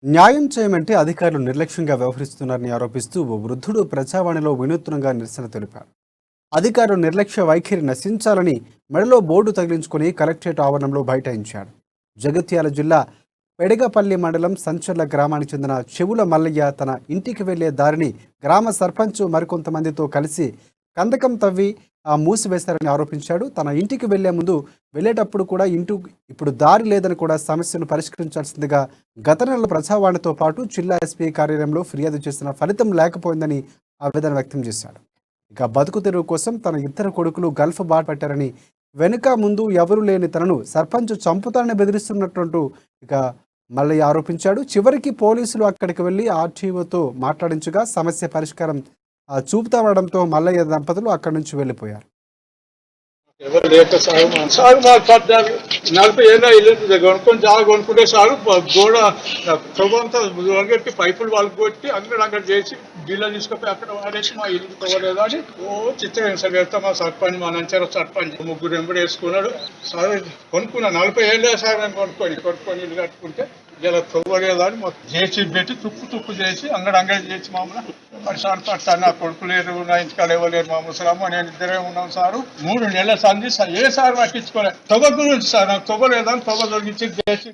న్యాయం చేయమంటే అధికారులు నిర్లక్ష్యంగా వ్యవహరిస్తున్నారని ఆరోపిస్తూ ఓ వృద్ధుడు ప్రజావాణిలో వినూత్నంగా నిరసన తెలిపారు. అధికారులు నిర్లక్ష్య వైఖరి నశించాలని మెడలో బోర్డు తగిలించుకుని కలెక్టరేట్ ఆవరణంలో బైఠాయించాడు. జగిత్యాల జిల్లా పెడగపల్లి మండలం సంచర్ల గ్రామానికి చెందిన చెవుల మల్లయ్య తన ఇంటికి వెళ్లే దారిని గ్రామ సర్పంచ్ మరికొంతమందితో కలిసి కందకం తవ్వి మూసివేశారని ఆరోపించాడు. తన ఇంటికి వెళ్లే ముందు వెళ్ళేటప్పుడు కూడా ఇప్పుడు దారి లేదని కూడా సమస్యను పరిష్కరించాల్సిందిగా గత నెల ప్రజావాణితో పాటు జిల్లా ఎస్పీ కార్యాలయంలో ఫిర్యాదు చేసిన ఫలితం లేకపోయిందని ఆవేదన వ్యక్తం చేశాడు. ఇక బతుకు తెరువు కోసం తన ఇద్దరు కొడుకులు గల్ఫ్ బాట పట్టారని, వెనుక ముందు ఎవరూ లేని తనను సర్పంచ్ చంపుతానని బెదిరిస్తున్నట్టు ఇక మల్లయ్య ఆరోపించాడు. చివరికి పోలీసులు అక్కడికి వెళ్లి ఆర్టీఓతో మాట్లాడించగా సమస్య పరిష్కారం చూపుతామనడంతో మల్లయ్య దంపతులు అక్కడి నుంచి వెళ్ళిపోయారు. ఎవరు లేక సాగు మాకు 40 ఏళ్ళ ఇల్లు కొనుక్కొని జాగా కొనుక్కుంటే సాగు గోడ తవ్వంతా వరగట్టి పైపులు వాళ్ళు కొట్టి అక్కడ చేసి బిల్లు తీసుకుపోయి అక్కడ వాడేసి మా ఇల్లు తవ్వలేదు అని చిత్రహింస పెడతా మా సర్పంచ్ మా నంచార సర్పంచ్ ముగ్గురు ఎంబడి వేసుకున్నాడు. సార్ కొనుక్కున్నా 40 ఏళ్ళే సార్ అని కొనుక్కొని ఇల్లు కట్టుకుంటే ఇలా తవ్వలేదు అని మాకు చేసి పెట్టి తుక్కు చేసి అంగడి చేసి మామూలు పరిసారి పడతాను. నా కొడుకు లేరు, నా ఇంటికాడ ఇవ్వలేరు, మా ముసలమ్మ నేను ఇద్దరే ఉన్నాం సారు. 3 నెలల సంధి ఏ సార్ పట్టించుకోలేదు. తొవ్వ గురించి సార్ నాకు తొవ్వలేదని తొవ్వ దొరికించి చేసి